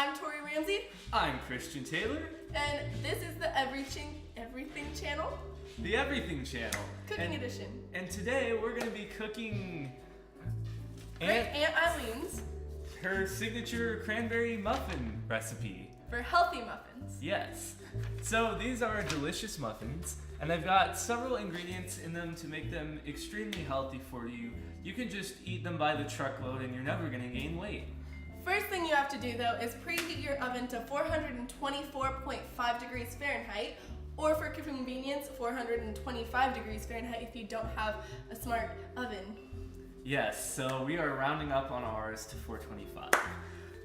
I'm Tori Ramsey, I'm Christian Taylor. and this is the Everything Channel, The Everything Channel. Cooking Edition. And today we're going to be cooking Aunt Eileen's her signature cranberry muffin recipe. for healthy muffins. Yes. So these are delicious muffins, and I've got several ingredients in them to make them extremely healthy for you. You can just eat them by the truckload and you're never going to gain weight. First thing you have to do though is preheat your oven to 424.5 degrees Fahrenheit, or for convenience, 425 degrees Fahrenheit if you don't have a smart oven. Yes, so we are rounding up on ours to 425.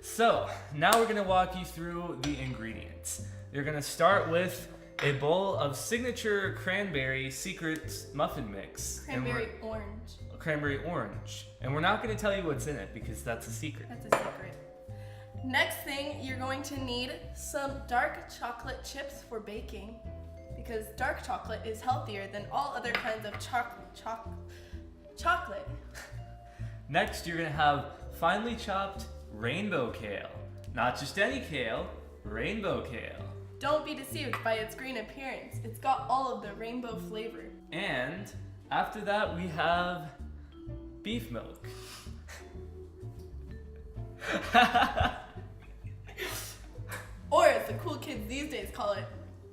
So now we're going to walk you through the ingredients. You're going to start with a bowl of signature cranberry secret muffin mix. Cranberry orange. And we're not going to tell you what's in it because that's a secret. That's a secret. Next thing, you're going to need some dark chocolate chips for baking, because dark chocolate is healthier than all other kinds of chocolate. Next, you're going to have finely chopped rainbow kale. Not just any kale, rainbow kale. Don't be deceived by its green appearance. It's got all of the rainbow flavor. And after that, we have beef milk. Or as the cool kids these days call it,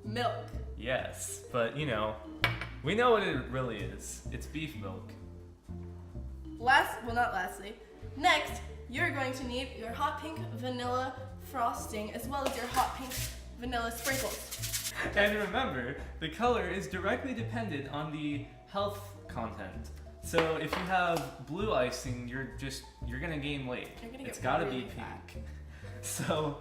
milk. Yes, but you know, we know what it really is. It's beef milk. Next, you're going to need your hot pink vanilla frosting as well as your hot pink vanilla sprinkles. And remember, the color is directly dependent on the health content. So if you have blue icing, you're gonna gain weight. It's gotta be pink. So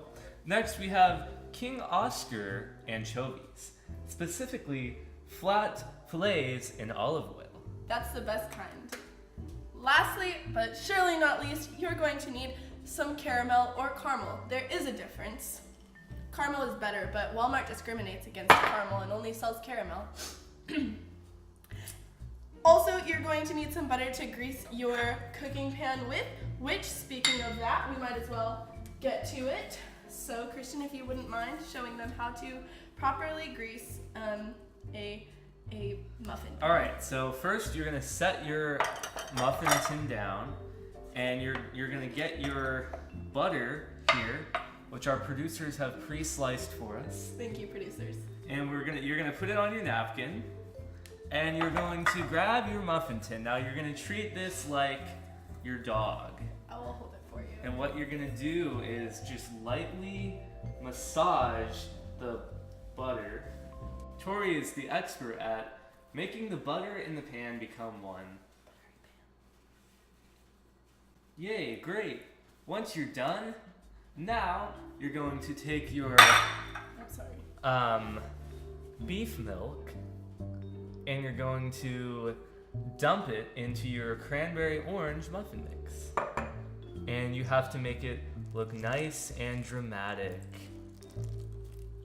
next we have King Oscar anchovies, specifically flat fillets in olive oil. That's the best kind. Lastly, but surely not least, you're going to need some caramel or caramel. There is a difference. Caramel is better, but Walmart discriminates against caramel and only sells caramel. Also, you're going to need some butter to grease your cooking pan with, which, speaking of that, we might as well get to it. So, Christian, if you wouldn't mind showing them how to properly grease a muffin pan. All right, so first you're gonna set your muffin tin down, and you're gonna get your butter here, which our producers have pre-sliced for us. Thank you, producers. And you're gonna put it on your napkin, and you're going to grab your muffin tin. Now you're gonna treat this like your dog. I will hold it for you. And what you're gonna do is just lightly massage the butter. Tori is the expert at making the butter in the pan become one. Yay, great. Once you're done, now you're going to take your beef milk, and you're going to dump it into your cranberry orange muffin mix. And you have to make it look nice and dramatic.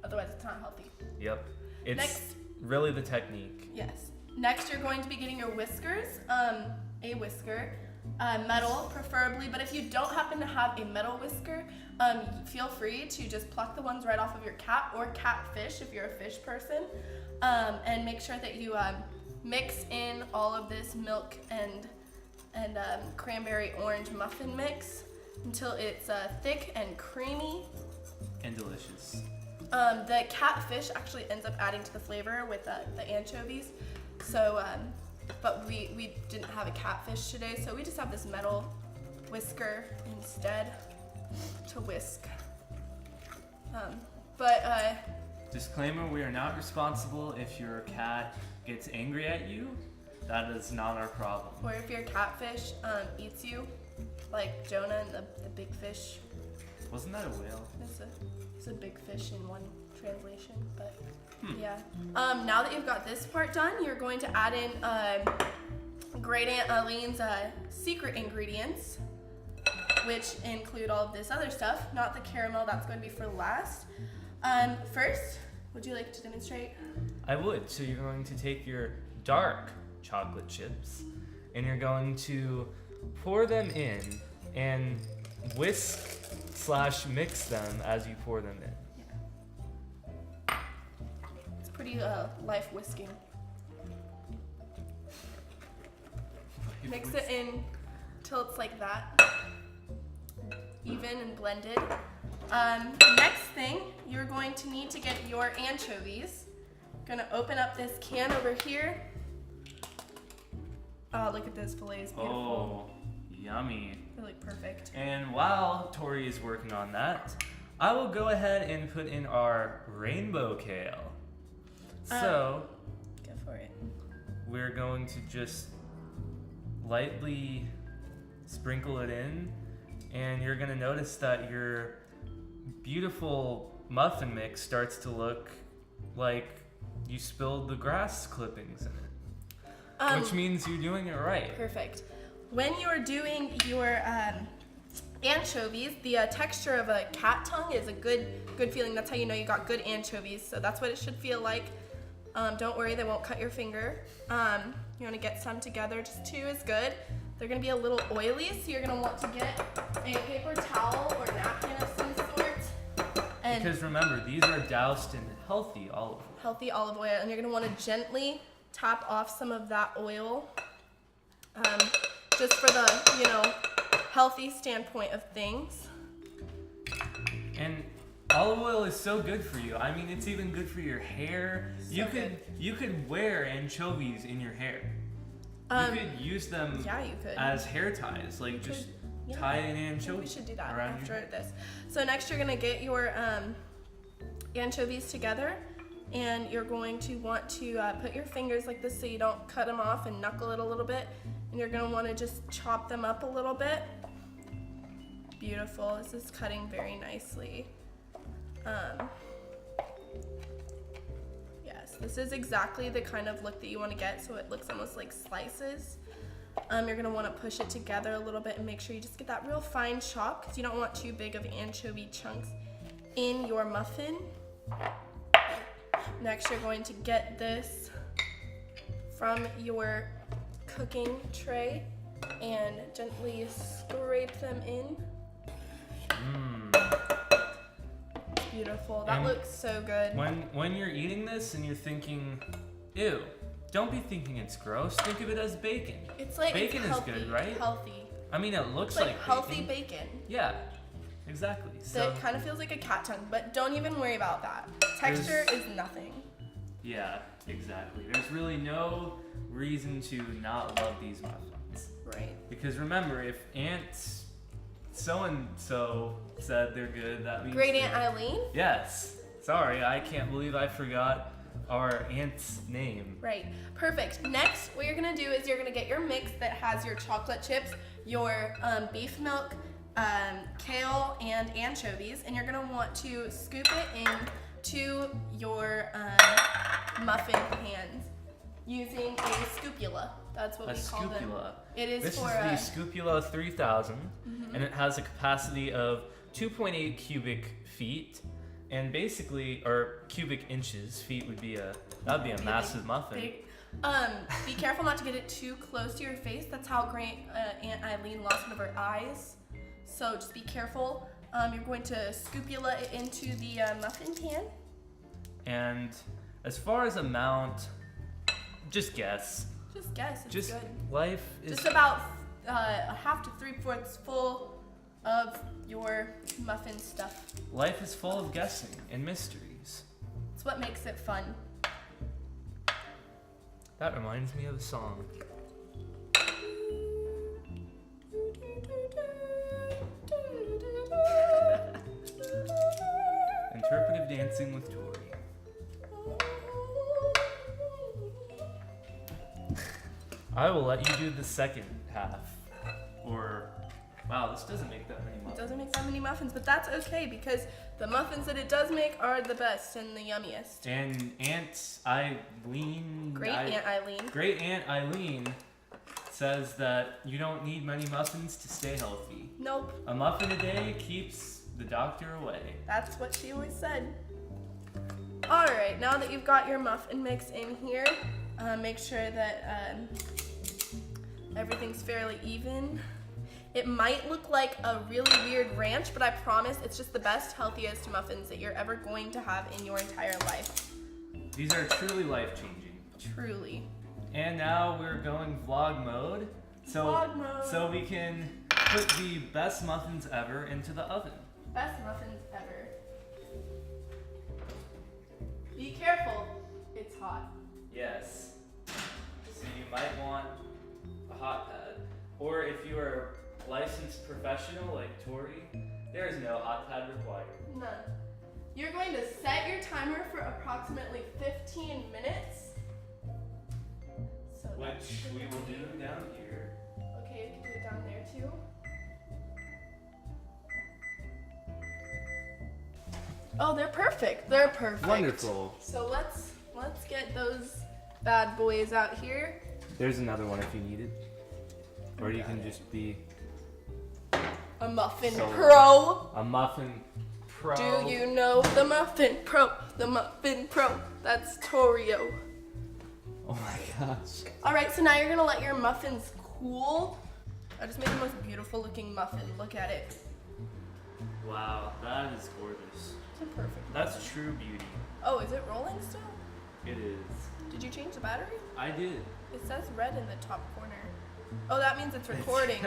Otherwise, it's not healthy. Yep. It's Next. really the technique. Yes. Next, you're going to be getting your whiskers, a whisker, metal preferably, but if you don't happen to have a metal whisker, feel free to just pluck the ones right off of your cat or catfish if you're a fish person, and make sure that you mix in all of this milk and cranberry orange muffin mix until it's thick and creamy. And delicious. The catfish actually ends up adding to the flavor with the anchovies. So, but we didn't have a catfish today, so we just have this metal whisker instead to whisk. Disclaimer, we are not responsible if your cat gets angry at you. That is not our problem. Or if your catfish eats you, like Jonah and the big fish. Wasn't that a whale? It's a big fish in one translation, but yeah. Now that you've got this part done, you're going to add in Great Aunt Eileen's secret ingredients, which include all of this other stuff, not the caramel, that's going to be for last. First, would you like to demonstrate? I would. So you're going to take your dark chocolate chips, and you're going to pour them in, and whisk/mix them as you pour them in. It's pretty life whisking. Mix it in till it's like that, even and blended. Next thing, you're going to need to get your anchovies. Gonna open up this can over here. Oh, look at this fillet is beautiful. Oh, yummy. They look perfect. And while Tori is working on that, I will go ahead and put in our rainbow kale. So, go for it. we're going to just lightly sprinkle it in, and you're gonna notice that your beautiful muffin mix starts to look like you spilled the grass clippings in it, which means you're doing it right. Perfect. When you're doing your anchovies, the texture of a cat tongue is a good feeling. That's how you know you got good anchovies. So that's what it should feel like. Don't worry, they won't cut your finger. You want to get some together, just 2 is good. They're going to be a little oily, so you're going to want to get a paper towel or napkin of some sort. And Because remember, these are doused in healthy olive oil. Healthy olive oil, and you're going to want to gently tap off some of that oil, just for the, healthy standpoint of things. And olive oil is so good for you. I mean, it's even good for your hair. You could wear anchovies in your hair. You could use them as hair ties, like just tie an anchovy. We should do that around after this. So next you're gonna get your anchovies together, and you're going to want to put your fingers like this so you don't cut them off and knuckle it a little bit. And you're gonna want to just chop them up a little bit. Beautiful. This is cutting very nicely. Yes, this is exactly the kind of look that you want to get, so it looks almost like slices. You're going to want to push it together a little bit and make sure you just get that real fine chop, because you don't want too big of anchovy chunks in your muffin. Next, you're going to get this from your cooking tray and gently scrape them in. Beautiful. That looks so good. When you're eating this and you're thinking, ew, don't be thinking it's gross. Think of it as bacon. It's like bacon it's healthy, is good, right? Healthy. I mean, it looks It's like healthy bacon. Yeah, exactly. So it kind of feels like a cat tongue, but don't even worry about that. Texture is nothing. Yeah, exactly. There's really no reason to not love these muffins. Right. Because remember, if Aunt so-and-so said they're good, that means Great Aunt Eileen? Yes. Sorry, I can't believe I forgot our aunt's name. Right. Perfect. Next, what you're going to do is you're going to get your mix that has your chocolate chips, your beef milk, kale, and anchovies, and you're going to want to scoop it into your muffin pans using a scoopula. That's what we call them. It is this for is the Scoopula 3000, and it has a capacity of 2.8 cubic feet, and basically, or cubic inches. Feet would be that'd be a massive muffin. Big. Be careful not to get it too close to your face. That's how Great Aunt Eileen lost one of her eyes. So just be careful. You're going to scoopula it into the muffin pan. And as far as amount, just guess. Just guess. It's Just good. life is Just about a half to 3/4 full of your muffin stuff. life is full of guessing and mysteries. It's what makes it fun. That reminds me of a song. Interpretive dancing with Tori. I will let you do the second half. Or, wow, this doesn't make that many It muffins. doesn't make that many muffins, but that's okay because the muffins that it does make are the best and the yummiest. And Aunt Eileen. Great Aunt Eileen. Great Aunt Eileen says that you don't need many muffins to stay healthy. Nope. A muffin a day keeps the doctor away. That's what she always said. All right, now that you've got your muffin mix in here, make sure that everything's fairly even. It might look like a really weird ranch, but I promise it's just the best, healthiest muffins that you're ever going to have in your entire life. These are truly life-changing. Truly. And now we're going vlog mode. Vlog mode. So we can put the best muffins ever into the oven. Best muffins ever. Be careful, it's hot. Yes. So you might want a hot pad. Or if you are a licensed professional like Tori, there is no hot pad required. None. You're going to set your timer for approximately 15 minutes. So Which we will do down here. Okay, we can do it down there too. Oh, they're perfect. They're perfect. Wonderful. So let's get those bad boys out here. There's another one if you need it. Or you can just be a muffin so pro. A muffin pro. Do you know the muffin pro? The muffin pro. That's Torio. Oh my gosh. All right, so now you're gonna let your muffins cool. I just made the most beautiful looking muffin. Look at it. Wow, that is gorgeous. It's a perfect. That's muffin. true beauty. Oh, is it rolling still? It is. Did you change the battery? I did. It says red in the top corner. Oh, that means it's recording.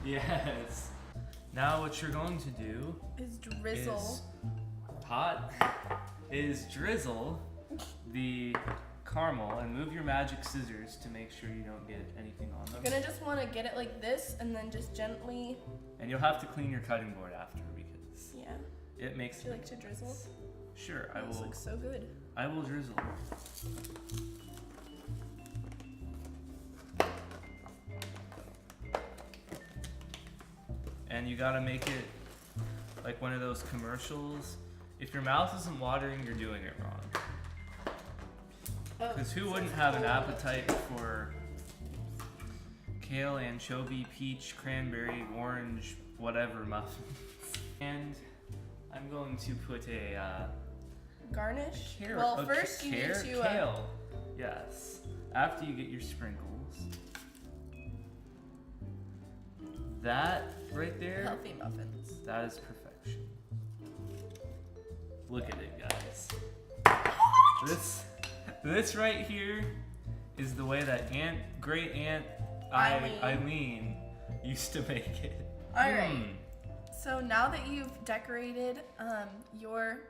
Yes. Now what you're going to do Is drizzle. is drizzle the caramel and move your magic scissors to make sure you don't get anything on them. You're gonna just want to get it like this and then just gently. And you'll have to clean your cutting board after because Yeah. it makes. Would you like to drizzle? Sure, I This will. looks so good. I will drizzle. And you gotta make it like one of those commercials. If your mouth isn't watering, you're doing it wrong. Because who wouldn't have an appetite for kale, anchovy, peach, cranberry, orange, whatever muffins? And I'm going to put a Garnish? carrot. Well, first you need to. Kale. Yes. After you get your sprinkles. That right there. Healthy muffins. That is perfection. Look at it, guys. This right here is the way that great aunt Eileen used to make it. All right. So now that you've decorated your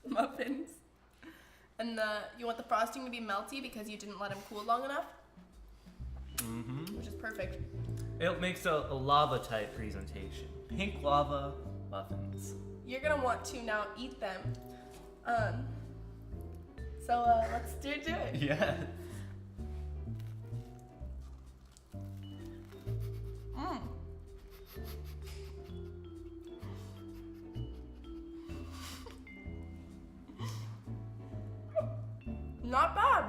muffins, and you want the frosting to be melty because you didn't let them cool long enough, which is perfect. It makes a lava type presentation. Pink lava muffins. You're gonna want to now eat them. So let's do it. Yeah. Not bad.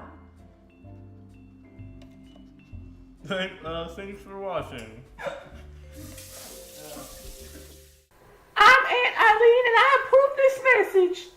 Thanks for watching. I'm Aunt Eileen and I approve this message.